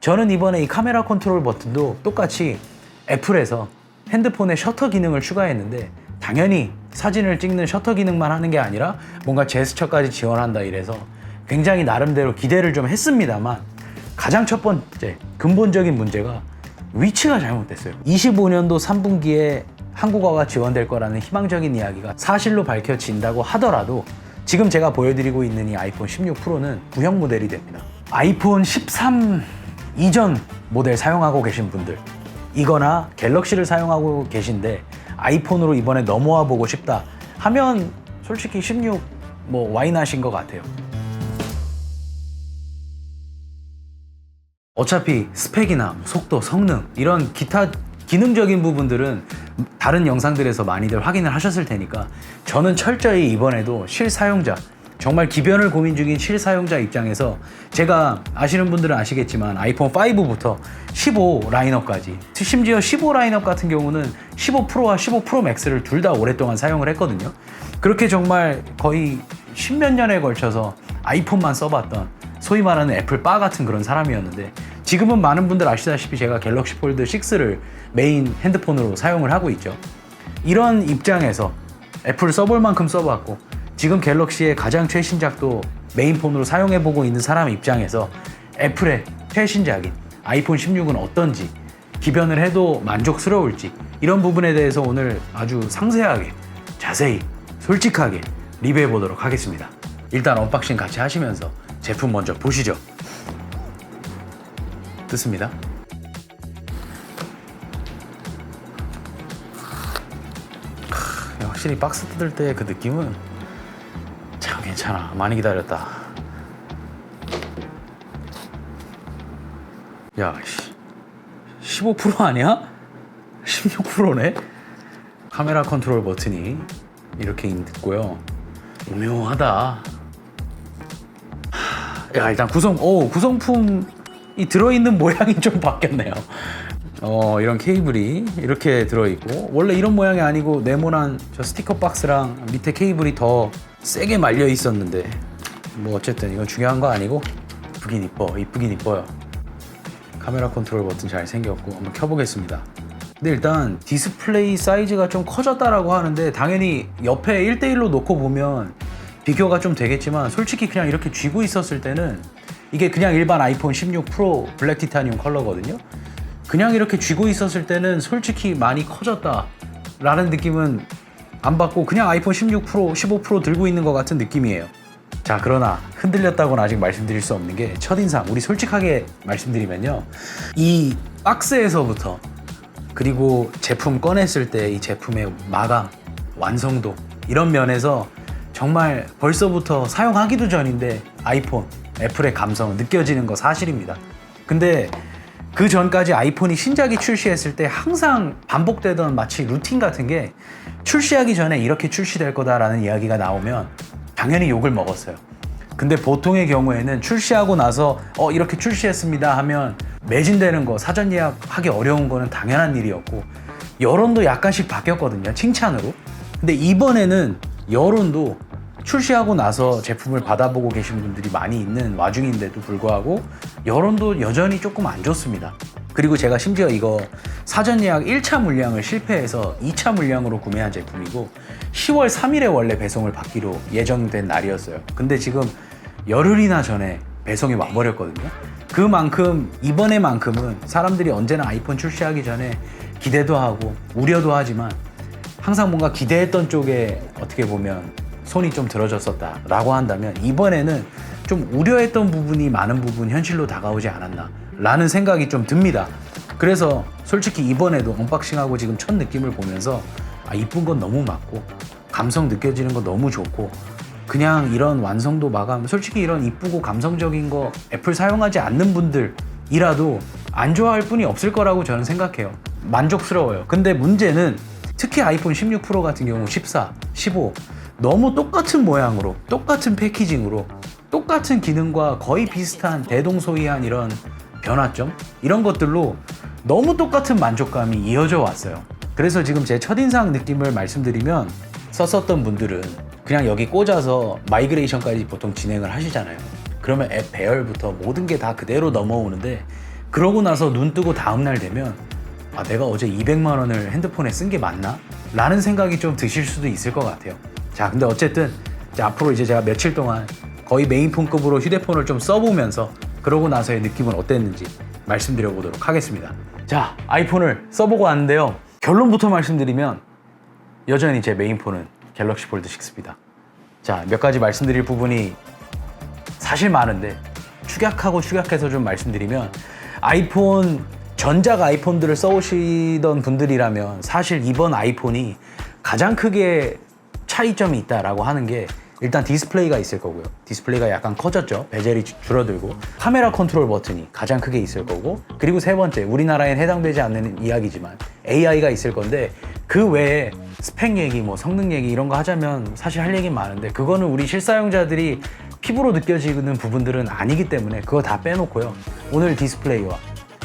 저는 이번에 이 카메라 컨트롤 버튼도 똑같이 애플에서 핸드폰에 셔터 기능을 추가했는데, 당연히 사진을 찍는 셔터 기능만 하는 게 아니라 뭔가 제스처까지 지원한다 이래서 굉장히 나름대로 기대를 좀 했습니다만, 가장 첫 번째 근본적인 문제가 위치가 잘못됐어요. 25년도 3분기에 한국어가 지원될 거라는 희망적인 이야기가 사실로 밝혀진다고 하더라도 지금 제가 보여드리고 있는 이 아이폰 16 프로는 구형 모델이 됩니다. 아이폰 13 이전 모델 사용하고 계신 분들, 이거나 갤럭시를 사용하고 계신데 아이폰으로 이번에 넘어와 보고 싶다 하면 솔직히 16 와인하신 것 같아요. 어차피 스펙이나 속도, 성능 이런 기타 기능적인 부분들은 다른 영상들에서 많이들 확인을 하셨을 테니까 저는 철저히 이번에도 실사용자, 정말 기변을 고민 중인 실사용자 입장에서, 제가 아시는 분들은 아시겠지만 아이폰 5부터 15 라인업까지, 심지어 15 라인업 같은 경우는 15 프로와 15 프로 맥스를 둘 다 오랫동안 사용을 했거든요. 그렇게 정말 거의 10몇 년에 걸쳐서 아이폰만 써봤던 소위 말하는 애플 바 같은 그런 사람이었는데, 지금은 많은 분들 아시다시피 제가 갤럭시 폴드 6를 메인 핸드폰으로 사용을 하고 있죠. 이런 입장에서 애플을 써볼 만큼 써봤고, 지금 갤럭시의 가장 최신작도 메인폰으로 사용해보고 있는 사람 입장에서 애플의 최신작인 아이폰 16은 어떤지, 기변을 해도 만족스러울지, 이런 부분에 대해서 오늘 아주 상세하게, 자세히, 솔직하게 리뷰해 보도록 하겠습니다. 일단 언박싱 같이 하시면서 제품 먼저 보시죠. 뜯습니다. 확실히 박스 뜯을 때 그 느낌은 참 괜찮아. 많이 기다렸다. 야, 15% 아니야? 16%네? 카메라 컨트롤 버튼이 이렇게 있고요. 오묘하다. 야, 일단 구성품이 들어있는 모양이 좀 바뀌었네요. 이런 케이블이 이렇게 들어있고, 원래 이런 모양이 아니고 네모난 저 스티커 박스랑 밑에 케이블이 더 세게 말려 있었는데, 어쨌든 이건 중요한 거 아니고 이쁘긴 이뻐요. 카메라 컨트롤 버튼 잘 생겼고, 한번 켜보겠습니다. 근데 일단 디스플레이 사이즈가 좀 커졌다라고 하는데, 당연히 옆에 1대1로 놓고 보면 비교가 좀 되겠지만, 솔직히 그냥 이렇게 쥐고 있었을 때는, 이게 그냥 일반 아이폰 16 프로 블랙 티타늄 컬러거든요. 그냥 이렇게 쥐고 있었을 때는 솔직히 많이 커졌다 라는 느낌은 안 받고, 그냥 아이폰 16 프로, 15 프로 들고 있는 것 같은 느낌이에요. 자, 그러나 흔들렸다고는 아직 말씀드릴 수 없는 게, 첫인상, 우리 솔직하게 말씀드리면요, 이 박스에서부터, 그리고 제품 꺼냈을 때 이 제품의 마감, 완성도, 이런 면에서 정말 벌써부터 사용하기도 전인데 아이폰, 애플의 감성은 느껴지는 거 사실입니다. 근데 그 전까지 아이폰이 신작이 출시했을 때 항상 반복되던 마치 루틴 같은 게, 출시하기 전에 이렇게 출시될 거다라는 이야기가 나오면 당연히 욕을 먹었어요. 근데 보통의 경우에는 출시하고 나서 이렇게 출시했습니다 하면 매진되는 거, 사전 예약하기 어려운 거는 당연한 일이었고, 여론도 약간씩 바뀌었거든요, 칭찬으로. 근데 이번에는 여론도 출시하고 나서 제품을 받아보고 계신 분들이 많이 있는 와중인데도 불구하고 여론도 여전히 조금 안 좋습니다. 그리고 제가 심지어 이거 사전 예약 1차 물량을 실패해서 2차 물량으로 구매한 제품이고, 10월 3일에 원래 배송을 받기로 예정된 날이었어요. 근데 지금 열흘이나 전에 배송이 와버렸거든요. 그만큼 이번에만큼은 사람들이 언제나 아이폰 출시하기 전에 기대도 하고 우려도 하지만, 항상 뭔가 기대했던 쪽에 어떻게 보면 손이 좀 들어졌었다 라고 한다면, 이번에는 좀 우려했던 부분이 많은 부분 현실로 다가오지 않았나 라는 생각이 좀 듭니다. 그래서 솔직히 이번에도 언박싱하고 지금 첫 느낌을 보면서 이쁜 건 너무 맞고, 감성 느껴지는 거 너무 좋고, 그냥 이런 완성도 마감, 솔직히 이런 이쁘고 감성적인 거 애플 사용하지 않는 분들이라도 안 좋아할 분이 없을 거라고 저는 생각해요. 만족스러워요. 근데 문제는 특히 아이폰 16 프로 같은 경우 14, 15 너무 똑같은 모양으로, 똑같은 패키징으로, 똑같은 기능과 거의 비슷한 대동소이한 이런 변화점, 이런 것들로 너무 똑같은 만족감이 이어져 왔어요. 그래서 지금 제 첫인상 느낌을 말씀드리면, 썼었던 분들은 그냥 여기 꽂아서 마이그레이션까지 보통 진행을 하시잖아요. 그러면 앱 배열부터 모든 게 다 그대로 넘어오는데, 그러고 나서 눈 뜨고 다음날 되면 아, 내가 어제 200만 원을 핸드폰에 쓴 게 맞나? 라는 생각이 좀 드실 수도 있을 것 같아요. 자, 근데 어쨌든 이제 앞으로 이제 제가 며칠 동안 거의 메인폰급으로 휴대폰을 좀 써보면서 그러고 나서의 느낌은 어땠는지 말씀드려보도록 하겠습니다. 자, 아이폰을 써보고 왔는데요. 결론부터 말씀드리면 여전히 제 메인폰은 갤럭시 폴드 6입니다. 자, 몇 가지 말씀드릴 부분이 사실 많은데 축약해서 좀 말씀드리면 전작 아이폰들을 써오시던 분들이라면 사실 이번 아이폰이 가장 크게 차이점이 있다라고 하는 게 일단 디스플레이가 있을 거고요. 디스플레이가 약간 커졌죠. 베젤이 줄어들고 카메라 컨트롤 버튼이 가장 크게 있을 거고, 그리고 세 번째, 우리나라엔 해당되지 않는 이야기지만 AI가 있을 건데 그 외에 스펙 얘기, 뭐 성능 얘기 이런 거 하자면 사실 할 얘기는 많은데 그거는 우리 실사용자들이 피부로 느껴지는 부분들은 아니기 때문에 그거 다 빼놓고요. 오늘 디스플레이와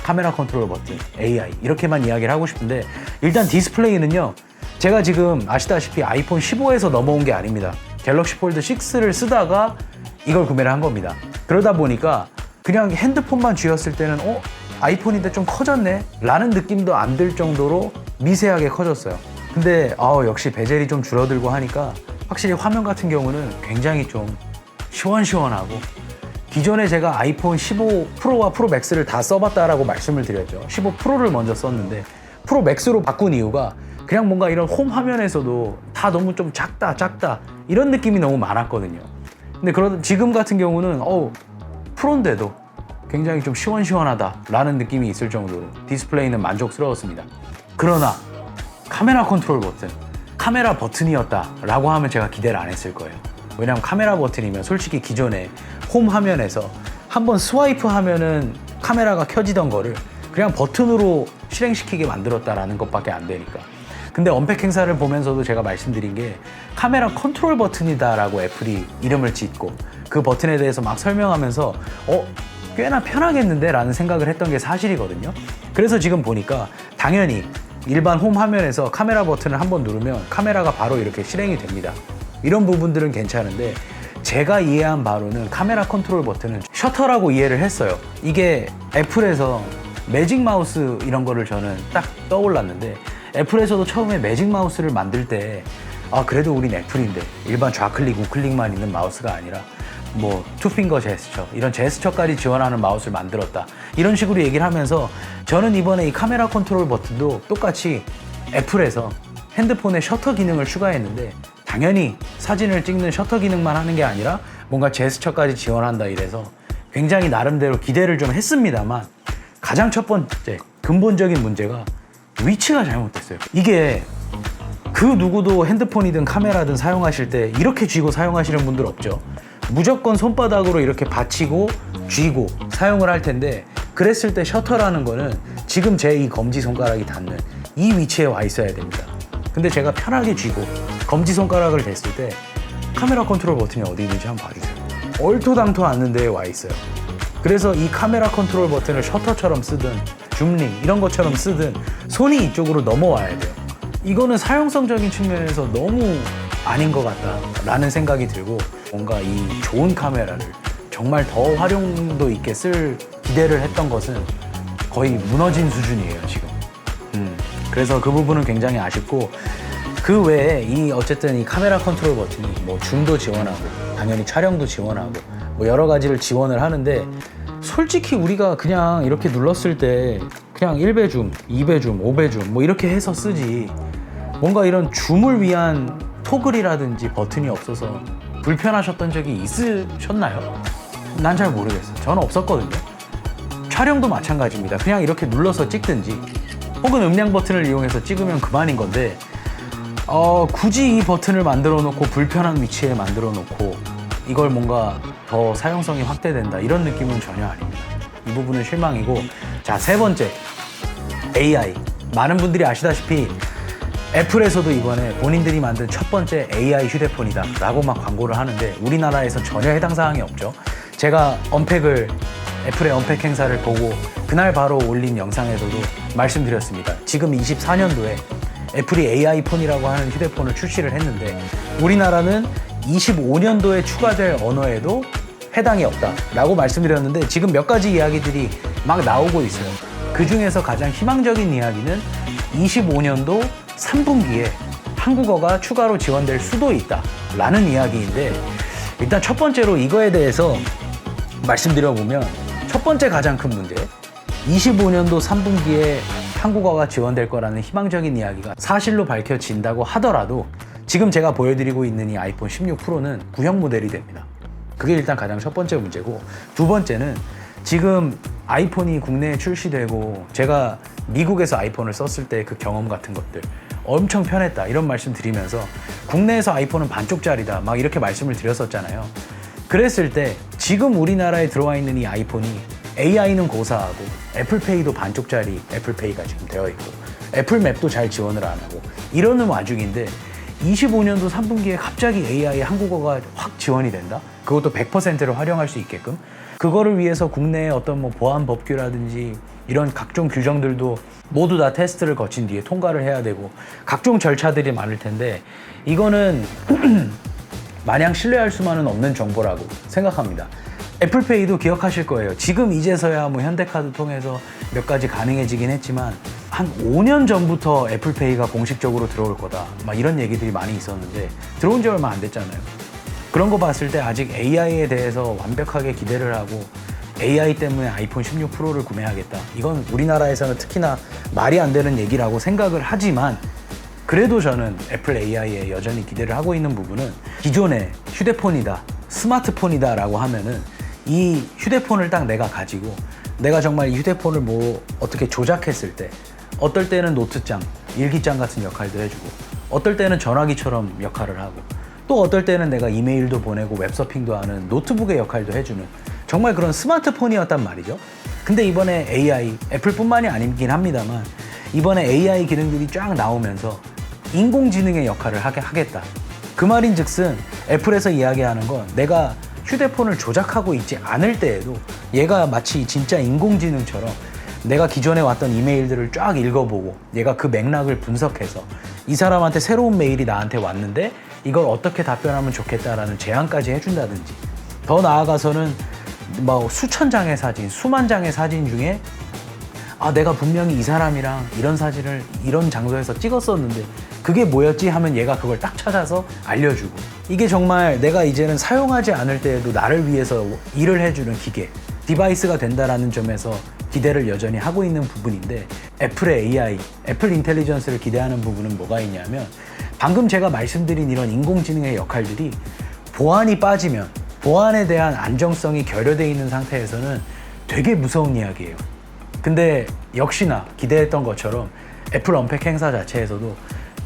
카메라 컨트롤 버튼, AI 이렇게만 이야기를 하고 싶은데, 일단 디스플레이는요, 제가 지금 아시다시피 아이폰 15에서 넘어온 게 아닙니다. 갤럭시 폴드 6를 쓰다가 이걸 구매를 한 겁니다. 그러다 보니까 그냥 핸드폰만 쥐었을 때는 아이폰인데 좀 커졌네? 라는 느낌도 안 들 정도로 미세하게 커졌어요. 근데 역시 베젤이 좀 줄어들고 하니까 확실히 화면 같은 경우는 굉장히 좀 시원시원하고, 기존에 제가 아이폰 15 프로와 프로 맥스를 다 써봤다라고 말씀을 드렸죠. 15 프로를 먼저 썼는데 프로 맥스로 바꾼 이유가 그냥 뭔가 이런 홈 화면에서도 다 너무 좀 작다 이런 느낌이 너무 많았거든요. 근데 지금 같은 경우는 프로인데도 굉장히 좀 시원시원하다라는 느낌이 있을 정도로 디스플레이는 만족스러웠습니다. 그러나 카메라 컨트롤 버튼, 카메라 버튼이었다라고 하면 제가 기대를 안 했을 거예요. 왜냐면 카메라 버튼이면 솔직히 기존에 홈 화면에서 한번 스와이프 하면은 카메라가 켜지던 거를 그냥 버튼으로 실행시키게 만들었다라는 것밖에 안 되니까. 근데 언팩 행사를 보면서도 제가 말씀드린 게 카메라 컨트롤 버튼이다라고 애플이 이름을 짓고 그 버튼에 대해서 막 설명하면서 꽤나 편하겠는데? 라는 생각을 했던 게 사실이거든요. 그래서 지금 보니까 당연히 일반 홈 화면에서 카메라 버튼을 한번 누르면 카메라가 바로 이렇게 실행이 됩니다. 이런 부분들은 괜찮은데, 제가 이해한 바로는 카메라 컨트롤 버튼은 셔터라고 이해를 했어요. 이게 애플에서 매직 마우스 이런 거를 저는 딱 떠올랐는데, 애플에서도 처음에 매직 마우스를 만들 때 그래도 우린 애플인데 일반 좌클릭, 우클릭만 있는 마우스가 아니라 뭐 투핑거 제스처, 이런 제스처까지 지원하는 마우스를 만들었다, 이런 식으로 얘기를 하면서 저는 이번에 이 카메라 컨트롤 버튼도 똑같이 애플에서 핸드폰에 셔터 기능을 추가했는데, 당연히 사진을 찍는 셔터 기능만 하는 게 아니라 뭔가 제스처까지 지원한다 이래서 굉장히 나름대로 기대를 좀 했습니다만, 가장 첫 번째 근본적인 문제가 위치가 잘못됐어요. 이게 그 누구도 핸드폰이든 카메라든 사용하실 때 이렇게 쥐고 사용하시는 분들 없죠. 무조건 손바닥으로 이렇게 받치고 쥐고 사용을 할 텐데, 그랬을 때 셔터라는 거는 지금 제 이 검지손가락이 닿는 이 위치에 와 있어야 됩니다. 근데 제가 편하게 쥐고 검지손가락을 댔을 때 카메라 컨트롤 버튼이 어디 있는지 한번 봐주세요. 얼토당토 않는 데에 와 있어요. 그래서 이 카메라 컨트롤 버튼을 셔터처럼 쓰든 줌링 이런 것처럼 쓰든 손이 이쪽으로 넘어와야 돼요. 이거는 사용성적인 측면에서 너무 아닌 것 같다라는 생각이 들고, 뭔가 이 좋은 카메라를 정말 더 활용도 있게 쓸 기대를 했던 것은 거의 무너진 수준이에요, 지금. 그래서 그 부분은 굉장히 아쉽고, 그 외에 어쨌든 이 카메라 컨트롤 버튼이 뭐 줌도 지원하고 당연히 촬영도 지원하고 뭐 여러 가지를 지원을 하는데, 솔직히 우리가 그냥 이렇게 눌렀을 때 그냥 1배 줌, 2배 줌, 5배 줌 뭐 이렇게 해서 쓰지, 뭔가 이런 줌을 위한 토글이라든지 버튼이 없어서 불편하셨던 적이 있으셨나요? 난 잘 모르겠어요. 저는 없었거든요. 촬영도 마찬가지입니다. 그냥 이렇게 눌러서 찍든지 혹은 음량 버튼을 이용해서 찍으면 그만인 건데, 굳이 이 버튼을 만들어 놓고 불편한 위치에 만들어 놓고 이걸 뭔가 더 사용성이 확대된다 이런 느낌은 전혀 아닙니다. 이 부분은 실망이고, 자, 세 번째, AI. 많은 분들이 아시다시피 애플에서도 이번에 본인들이 만든 첫 번째 AI 휴대폰이다 라고 막 광고를 하는데 우리나라에서 전혀 해당 사항이 없죠. 제가 애플의 언팩 행사를 보고 그날 바로 올린 영상에서도 말씀드렸습니다. 지금 24년도에 애플이 AI 폰이라고 하는 휴대폰을 출시를 했는데, 우리나라는 25년도에 추가될 언어에도 해당이 없다라고 말씀드렸는데 지금 몇 가지 이야기들이 막 나오고 있어요. 그 중에서 가장 희망적인 이야기는 25년도 3분기에 한국어가 추가로 지원될 수도 있다라는 이야기인데, 일단 첫 번째로 이거에 대해서 말씀드려보면, 첫 번째 가장 큰 문제, 25년도 3분기에 한국어가 지원될 거라는 희망적인 이야기가 사실로 밝혀진다고 하더라도 지금 제가 보여드리고 있는 이 아이폰 16 프로는 구형 모델이 됩니다. 그게 일단 가장 첫 번째 문제고, 두 번째는 지금 아이폰이 국내에 출시되고 제가 미국에서 아이폰을 썼을 때 그 경험 같은 것들 엄청 편했다 이런 말씀 드리면서 국내에서 아이폰은 반쪽짜리다 막 이렇게 말씀을 드렸었잖아요. 그랬을 때 지금 우리나라에 들어와 있는 이 아이폰이 AI는 고사하고 애플페이도 반쪽짜리 애플페이가 지금 되어 있고 애플맵도 잘 지원을 안 하고 이러는 와중인데 25년도 3분기에 갑자기 AI 한국어가 확 지원이 된다? 그것도 100%를 활용할 수 있게끔, 그거를 위해서 국내의 어떤 뭐 보안 법규라든지 이런 각종 규정들도 모두 다 테스트를 거친 뒤에 통과를 해야 되고 각종 절차들이 많을 텐데, 이거는 마냥 신뢰할 수만은 없는 정보라고 생각합니다. 애플페이도 기억하실 거예요. 지금 이제서야 뭐 현대카드 통해서 몇 가지 가능해지긴 했지만 한 5년 전부터 애플페이가 공식적으로 들어올 거다 막 이런 얘기들이 많이 있었는데 들어온 지 얼마 안 됐잖아요. 그런 거 봤을 때 아직 AI에 대해서 완벽하게 기대를 하고 AI 때문에 아이폰 16 프로를 구매하겠다, 이건 우리나라에서는 특히나 말이 안 되는 얘기라고 생각을 하지만, 그래도 저는 애플 AI에 여전히 기대를 하고 있는 부분은, 기존의 휴대폰이다, 스마트폰이다 라고 하면은 이 휴대폰을 딱 내가 가지고 내가 정말 이 휴대폰을 뭐 어떻게 조작했을 때 어떨 때는 노트장, 일기장 같은 역할도 해주고 어떨 때는 전화기처럼 역할을 하고 또 어떨 때는 내가 이메일도 보내고 웹서핑도 하는 노트북의 역할도 해주는 정말 그런 스마트폰이었단 말이죠. 근데 이번에 AI, 애플뿐만이 아니긴 합니다만 이번에 AI 기능들이 쫙 나오면서 인공지능의 역할을 하겠다. 그 말인 즉슨 애플에서 이야기하는 건 내가 휴대폰을 조작하고 있지 않을 때에도 얘가 마치 진짜 인공지능처럼 내가 기존에 왔던 이메일들을 쫙 읽어보고 얘가 그 맥락을 분석해서 이 사람한테 새로운 메일이 나한테 왔는데 이걸 어떻게 답변하면 좋겠다라는 제안까지 해준다든지, 더 나아가서는 뭐 수천 장의 사진, 수만 장의 사진 중에 내가 분명히 이 사람이랑 이런 사진을 이런 장소에서 찍었었는데 그게 뭐였지 하면 얘가 그걸 딱 찾아서 알려주고, 이게 정말 내가 이제는 사용하지 않을 때에도 나를 위해서 일을 해주는 기계, 디바이스가 된다라는 점에서 기대를 여전히 하고 있는 부분인데, 애플의 AI, 애플 인텔리전스를 기대하는 부분은 뭐가 있냐면, 방금 제가 말씀드린 이런 인공지능의 역할들이 보안이 빠지면, 보안에 대한 안정성이 결여되어 있는 상태에서는 되게 무서운 이야기예요. 근데 역시나 기대했던 것처럼 애플 언팩 행사 자체에서도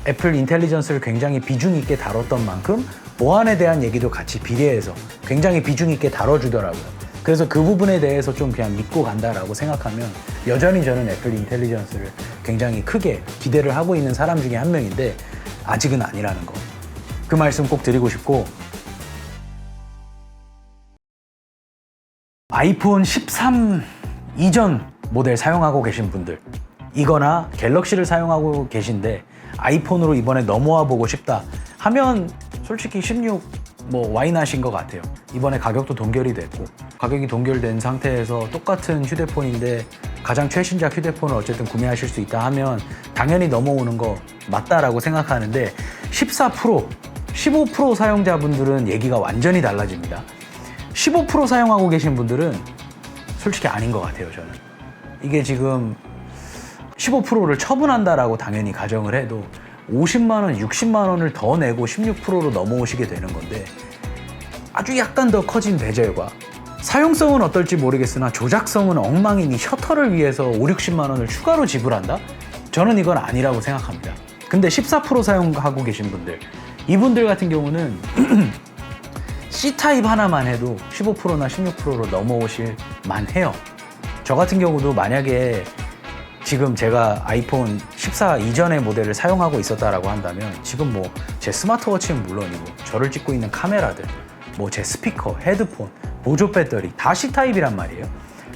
애플 인텔리전스를 굉장히 비중 있게 다뤘던 만큼 보안에 대한 얘기도 같이 비례해서 굉장히 비중 있게 다뤄주더라고요. 그래서 그 부분에 대해서 좀 그냥 믿고 간다라고 생각하면 여전히 저는 애플 인텔리전스를 굉장히 크게 기대를 하고 있는 사람 중에 한 명인데 아직은 아니라는 거, 그 말씀 꼭 드리고 싶고, 아이폰 13 이전 모델 사용하고 계신 분들, 이거나 갤럭시를 사용하고 계신데 아이폰으로 이번에 넘어와 보고 싶다 하면 솔직히 16 뭐 와이낫인 것 같아요. 이번에 가격도 동결이 됐고, 가격이 동결된 상태에서 똑같은 휴대폰인데 가장 최신작 휴대폰을 어쨌든 구매하실 수 있다 하면 당연히 넘어오는 거 맞다라고 생각하는데, 14 프로, 15 프로 사용자분들은 얘기가 완전히 달라집니다. 15 프로 사용하고 계신 분들은 솔직히 아닌 것 같아요. 저는 이게 지금 15 프로를 처분한다라고 당연히 가정을 해도 50만 원, 60만 원을 더 내고 16 프로로 넘어오시게 되는 건데, 아주 약간 더 커진 베젤과 사용성은 어떨지 모르겠으나 조작성은 엉망이니 셔터를 위해서 5, 60만 원을 추가로 지불한다? 저는 이건 아니라고 생각합니다. 근데 14 프로 사용하고 계신 분들, 이분들 같은 경우는 C타입 하나만 해도 15 프로나 16 프로로 넘어오실 만해요. 저 같은 경우도 만약에 지금 제가 아이폰 14 이전의 모델을 사용하고 있었다라고 한다면 지금 뭐 제 스마트워치는 물론이고 저를 찍고 있는 카메라들, 뭐 제 스피커, 헤드폰, 보조 배터리 다 C타입이란 말이에요.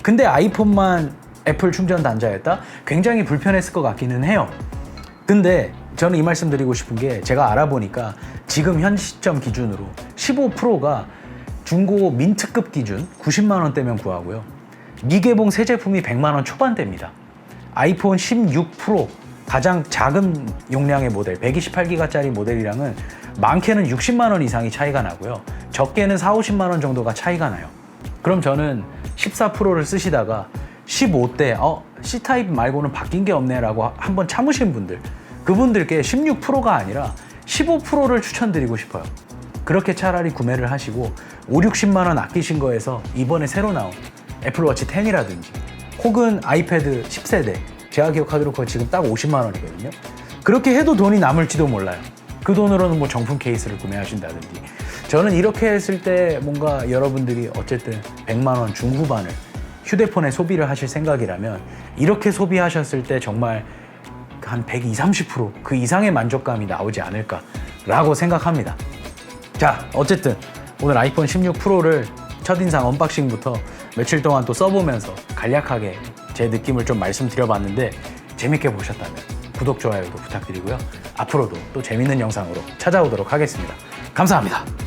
근데 아이폰만 애플 충전 단자였다? 굉장히 불편했을 것 같기는 해요. 근데 저는 이 말씀 드리고 싶은 게, 제가 알아보니까 지금 현 시점 기준으로 15 프로가 중고 민트급 기준 90만 원대면 구하고요. 미개봉 새 제품이 100만 원 초반대입니다. 아이폰 16 프로 가장 작은 용량의 모델 128기가짜리 모델이랑은 많게는 60만 원 이상이 차이가 나고요. 적게는 4, 50만 원 정도가 차이가 나요. 그럼 저는 14 프로를 쓰시다가 15대 C타입 말고는 바뀐 게 없네 라고 한번 참으신 분들, 그분들께 16 프로가 아니라 15 프로를 추천드리고 싶어요. 그렇게 차라리 구매를 하시고 5, 60만 원 아끼신 거에서 이번에 새로 나온 애플워치 10이라든지 혹은 아이패드 10세대, 제가 기억하기로 그거 지금 딱 50만 원이거든요. 그렇게 해도 돈이 남을지도 몰라요. 그 돈으로는 뭐 정품 케이스를 구매하신다든지. 저는 이렇게 했을 때 뭔가 여러분들이 어쨌든 100만 원 중후반을 휴대폰에 소비를 하실 생각이라면 이렇게 소비하셨을 때 정말 한 120, 30% 그 이상의 만족감이 나오지 않을까라고 생각합니다. 자, 어쨌든 오늘 아이폰 16 프로를 첫인상 언박싱부터 며칠 동안 또 써보면서 간략하게 제 느낌을 좀 말씀드려봤는데 재밌게 보셨다면 구독, 좋아요도 부탁드리고요. 앞으로도 또 재밌는 영상으로 찾아오도록 하겠습니다. 감사합니다.